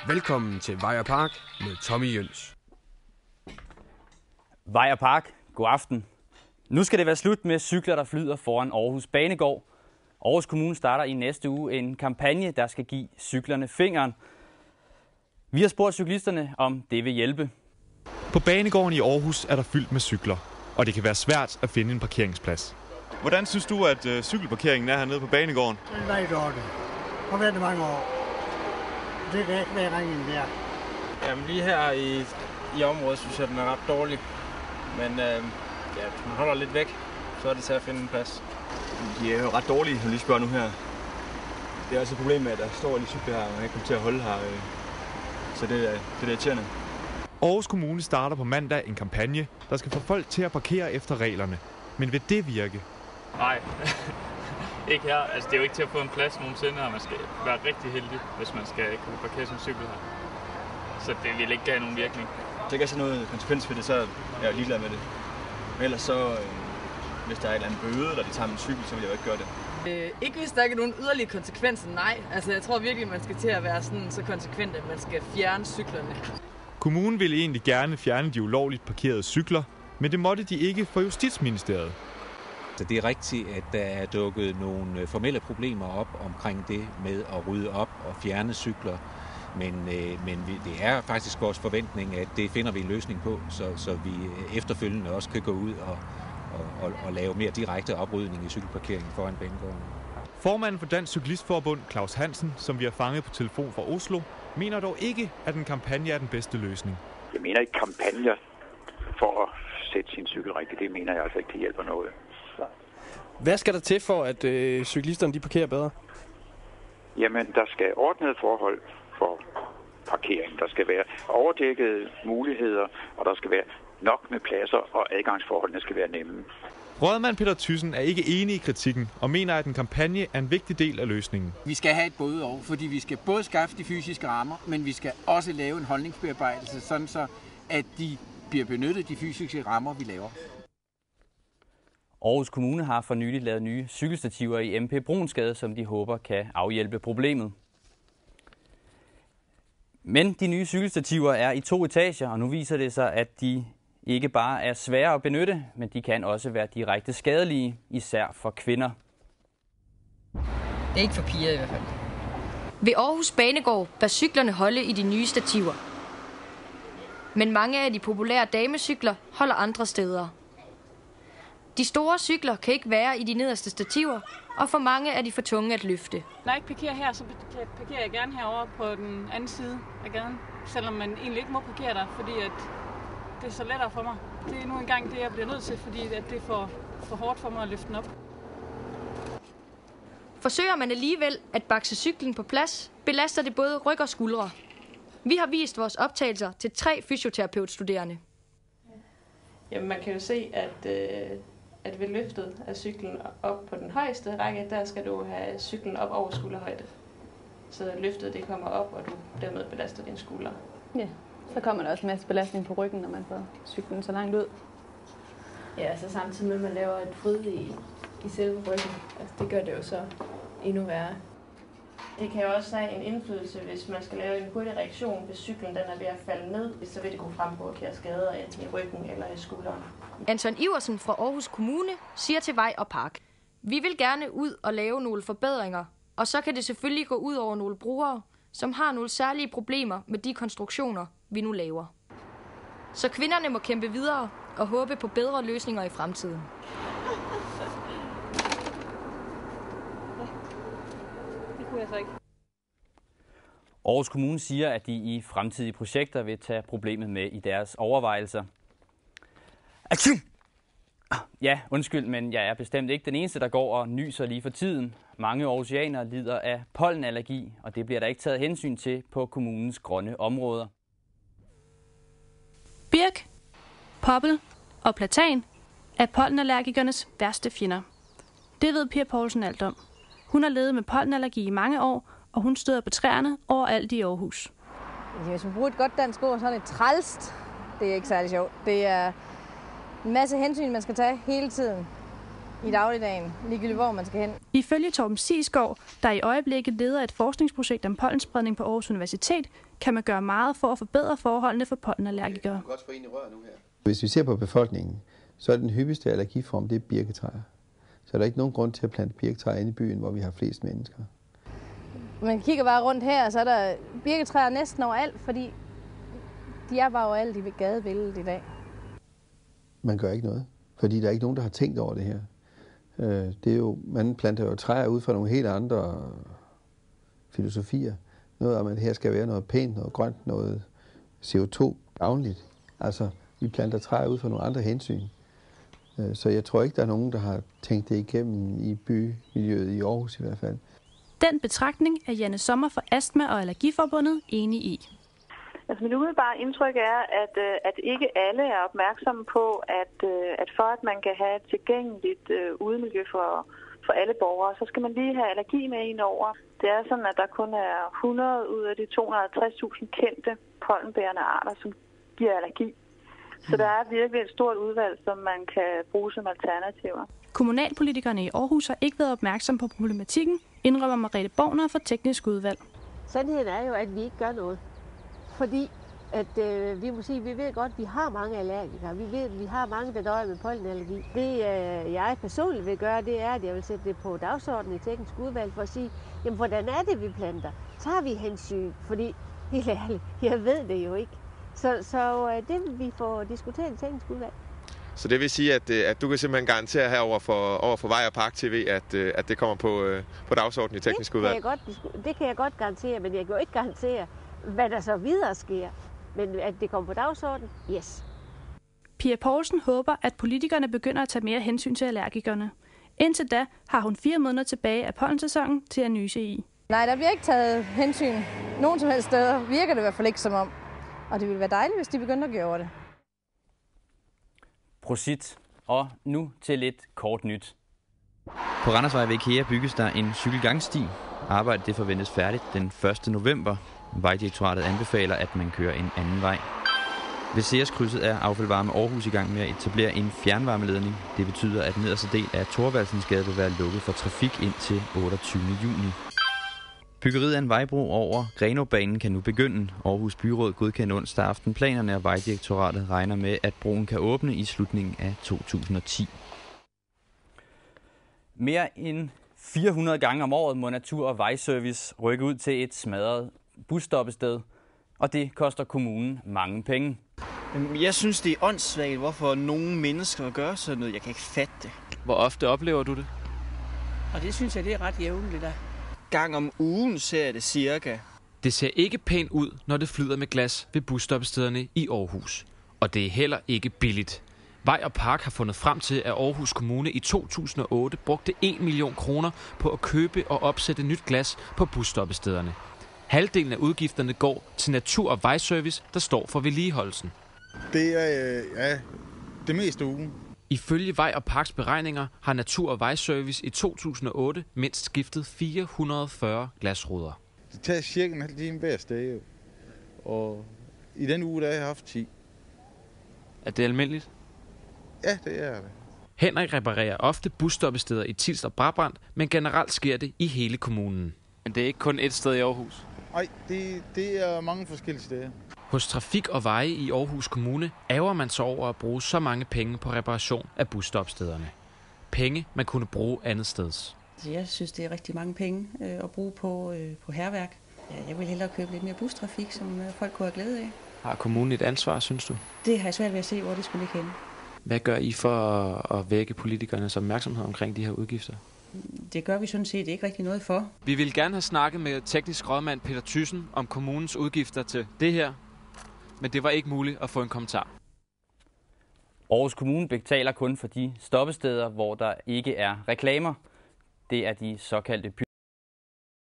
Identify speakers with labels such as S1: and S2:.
S1: Velkommen til Vej og Park med Tommy Jøns.
S2: Vej og Park, god aften. Nu skal det være slut med cykler, der flyder foran Aarhus Banegård. Aarhus Kommune starter i næste uge en kampagne, der skal give cyklerne fingeren. Vi har spurgt cyklisterne, om det vil hjælpe.
S3: På Banegården i Aarhus er der fyldt med cykler, og det kan være svært at finde en parkeringsplads. Hvordan synes du, at cykelparkeringen er hernede på Banegården?
S4: Det er rigtig dårligt. Det har været mange år. Det kan ikke være ringen der.
S5: Jamen lige her i området synes jeg, den er ret dårlig. Men hvis man holder lidt væk, så er det til at finde en plads.
S6: De er jo ret dårlige, når de spørger nu her. Det er også et problem med, at der står de cykler her, og man ikke kommer til at holde her. Så det er irriterende.
S3: Aarhus Kommune starter på mandag en kampagne, der skal få folk til at parkere efter reglerne. Men vil det virke?
S7: Nej, ikke her. Altså, det er jo ikke til at få en plads nogensinde, og man skal være rigtig heldig, hvis man skal kunne parkere sin cykel her. Så det vil ikke have nogen virkning.
S6: Hvis der ikke er så noget konsekvens ved det, så er jeg ligeglad med det. Men ellers så, hvis der er et eller andet bøde, eller de tager min cykel, så vil jeg jo ikke gøre det.
S8: Ikke hvis der ikke er nogen yderligere konsekvenser, nej. Altså, jeg tror virkelig, man skal til at være sådan så konsekvent, at man skal fjerne cyklerne.
S3: Kommunen ville egentlig gerne fjerne de ulovligt parkerede cykler, men det måtte de ikke for Justitsministeriet.
S9: Så det er rigtigt, at der er dukket nogle formelle problemer op omkring det med at rydde op og fjerne cykler. Men det er faktisk vores forventning, at det finder vi en løsning på, så vi efterfølgende også kan gå ud og lave mere direkte oprydning i cykelparkeringen foran Banegården.
S3: Formanden for Dansk Cyklistforbund, Claus Hansen, som vi har fanget på telefon fra Oslo, mener dog ikke, at en kampagne er den bedste løsning.
S10: Jeg mener ikke kampagner for at sætte sin cykel rigtigt. Det mener jeg altså ikke, det hjælper noget.
S11: Hvad skal der til for, at cyklisterne de parkerer bedre?
S10: Jamen, der skal ordnede forhold for parkering. Der skal være overdækkede muligheder, og der skal være nok med pladser, og adgangsforholdene skal være nemme.
S3: Rådmand Peter Thyssen er ikke enig i kritikken og mener, at en kampagne er en vigtig del af løsningen.
S12: Vi skal have et både og, fordi vi skal både skaffe de fysiske rammer, men vi skal også lave en holdningsbearbejdelse, sådan så at de bliver benyttet, de fysiske rammer, vi laver.
S2: Aarhus Kommune har for nylig lavet nye cykelstativer i MP Brunsgade, som de håber kan afhjælpe problemet. Men de nye cykelstativer er i 2 etager, og nu viser det sig, at de ikke bare er svære at benytte, men de kan også være direkte skadelige, især for kvinder.
S8: Det er ikke for piger i hvert fald.
S13: Ved Aarhus Banegård bør cyklerne holde i de nye stativer. Men mange af de populære damecykler holder andre steder. De store cykler kan ikke være i de nederste stativer, og for mange er de for tunge at løfte.
S14: Når jeg ikke parkerer her, så parkerer jeg gerne herovre på den anden side af gaden. Selvom man egentlig ikke må parkere der, fordi at det er så lettere for mig. Det er nu engang det, jeg bliver nødt til, fordi at det er for hårdt for mig at løfte den op.
S13: Forsøger man alligevel at bakse cyklen på plads, belaster det både ryg og skuldre. Vi har vist vores optagelser til 3 fysioterapeutstuderende.
S15: Jamen, man kan jo se, at ved løftet af cyklen op på den højeste række, der skal du have cyklen op over skulderhøjde. Så løftet det kommer op, og du dermed belaster dine skuldre.
S16: Ja, så kommer der også en masse belastning på ryggen, når man får cyklen så langt ud.
S15: Ja, så samtidig med, at man laver et fryd i selve ryggen. Altså, det gør det jo så endnu værre. Det kan jo også have en indflydelse, hvis man skal lave en hurtig reaktion, hvis cyklen den er ved at falde ned, så vil det kunne fremprovokere skader enten i ryggen eller i skulderen.
S13: Anton Iversen fra Aarhus Kommune siger til Vej og Park: Vi vil gerne ud og lave nogle forbedringer, og så kan det selvfølgelig gå ud over nogle brugere, som har nogle særlige problemer med de konstruktioner, vi nu laver. Så kvinderne må kæmpe videre og håbe på bedre løsninger i fremtiden.
S14: Det kunne jeg så ikke.
S2: Aarhus Kommune siger, at de i fremtidige projekter vil tage problemet med i deres overvejelser. Ja, undskyld, men jeg er bestemt ikke den eneste, der går og nyser lige for tiden. Mange aarhusianere lider af pollenallergi, og det bliver der ikke taget hensyn til på kommunens grønne områder.
S17: Birk, poppel og platan er pollenallergikernes værste fjender. Det ved Pia Poulsen alt om. Hun har levet med pollenallergi i mange år, og hun støder på træerne overalt i Aarhus.
S18: Hvis man bruger et godt dansk ord, så er det trælst. Det er ikke særlig sjovt. Det er en masse hensyn, man skal tage hele tiden. i dagligdagen, ligegyldigt hvor man skal hen.
S17: Ifølge Torben Sigsgaard, der i øjeblikket leder et forskningsprojekt om pollenspredning på Aarhus Universitet, kan man gøre meget for at forbedre forholdene for pollenallergikere.
S19: Hvis vi ser på befolkningen, så er den hyppigste allergiform, det er birketræer. Så er der ikke nogen grund til at plante birketræer inde i byen, hvor vi har flest mennesker.
S18: Man kigger bare rundt her, så er der birketræer næsten overalt, fordi de er bare overalt i gadebilledet i dag.
S19: Man gør ikke noget, fordi der er ikke nogen, der har tænkt over det her. Det er jo, man planter jo træer ud fra nogle helt andre filosofier. Noget om, at her skal være noget pænt, noget grønt, noget CO2 gavnligt. Altså, vi planter træer ud fra nogle andre hensyn. Så jeg tror ikke, der er nogen, der har tænkt det igennem i bymiljøet i Aarhus i hvert fald.
S17: Den betragtning er Janne Sommer fra Astma- og Allergiforbundet enig i.
S20: Altså, mit umiddelbare indtryk er, at ikke alle er opmærksomme på, at for at man kan have et tilgængeligt udemiljø for alle borgere, så skal man lige have allergi med ind over. Det er sådan, at der kun er 100 ud af de 250.000 kendte pollenbærende arter, som giver allergi. Så der er virkelig et stort udvalg, som man kan bruge som alternativer.
S17: Kommunalpolitikerne i Aarhus har ikke været opmærksom på problematikken, indrømmer Merete Borgner fra Teknisk Udvalg.
S21: Sandheden er jo, at vi ikke gør noget. Fordi at vi må sige, vi ved godt, at vi har mange allergikere. Vi ved, at vi har mange, der døjer med pollenallergi. Det jeg personligt vil gøre, det er, at jeg vil sætte det på dagsordenen i Teknisk Udvalg for at sige, jamen hvordan er det, vi planter? Tager vi hensyn? Fordi, helt ærligt, jeg ved det jo ikke. Så det vil vi få diskuteret i Teknisk Udvalg.
S22: Så det vil sige, at du kan simpelthen garantere her over for Vej og Park TV, at det kommer på dagsordenen i Teknisk Udvalg?
S21: Det kan jeg godt garantere, men jeg kan jo ikke garantere, hvad der så videre sker. Men at det kommer på dagsordenen, yes.
S17: Pia Poulsen håber, at politikerne begynder at tage mere hensyn til allergikerne. Indtil da har hun 4 måneder tilbage af pollensæsonen til at nyse i.
S18: Nej, der bliver ikke taget hensyn nogen som helst steder. Virker det i hvert fald ikke som om. Og det ville være dejligt, hvis de begyndte at gøre det.
S2: Prosit. Og nu til lidt kort nyt.
S23: På Randersvej ved IKEA bygges der en cykelgangsti. Arbejdet det forventes færdigt den 1. november. Vejdirektoratet anbefaler, at man kører en anden vej. Ved Seerskrydset er Affaldvarme Aarhus i gang med at etablere en fjernvarmeledning. Det betyder, at nederste del af Thorvaldsensgade vil være lukket for trafik indtil 28. juni. Byggeriet af en vejbro over Grenaabanen kan nu begynde. Aarhus Byråd godkendte onsdag aften planerne, og Vejdirektoratet regner med, at broen kan åbne i slutningen af 2010.
S2: Mere end 400 gange om året må Natur- og Vejservice rykke ud til et smadret busstoppested, og det koster kommunen mange penge.
S24: Jeg synes, det er åndssvagt, hvorfor nogle mennesker gør sådan noget. Jeg kan ikke fatte det.
S11: Hvor ofte oplever du det?
S12: Og det synes jeg, det er ret jævnligt da.
S24: Gang om ugen ser jeg det cirka.
S25: Det ser ikke pænt ud, når det flyder med glas ved busstoppestederne i Aarhus. Og det er heller ikke billigt. Vej og Park har fundet frem til, at Aarhus Kommune i 2008 brugte 1 million kroner på at købe og opsætte nyt glas på busstoppestederne. Halvdelen af udgifterne går til Natur- og Vejservice, der står for vedligeholdelsen.
S26: Det er det meste ugen.
S25: Ifølge Vej og Parks beregninger har Natur- og Vejservice i 2008 mindst skiftet 440 glasruder.
S26: Det tager cirka en halv time hver sted, og i den uge der har jeg haft 10.
S25: Er det almindeligt?
S26: Ja, det er det.
S25: Henrik reparerer ofte busstoppesteder i Tilst og Brabrand, men generelt sker det i hele kommunen.
S11: Men det er ikke kun ét sted i Aarhus?
S26: Nej, det er mange forskellige steder.
S25: Hos Trafik og Veje i Aarhus Kommune ærger man sig over at bruge så mange penge på reparation af busstoppestederne. Penge, man kunne bruge andet steds.
S27: Jeg synes, det er rigtig mange penge at bruge på hærværk. Jeg vil hellere købe lidt mere bustrafik, som folk kunne have glæde af.
S11: Har kommunen et ansvar, synes du?
S27: Det har jeg svært ved at se, hvor det skulle ligge henne.
S11: Hvad gør I for at vække politikernes opmærksomhed omkring de her udgifter?
S27: Det gør vi sådan set ikke rigtig noget for.
S25: Vi vil gerne have snakket med teknisk rådmand Peter Thyssen om kommunens udgifter til det her, men det var ikke muligt at få en kommentar.
S2: Aarhus Kommune betaler kun for de stoppesteder, hvor der ikke er reklamer. Det er de såkaldte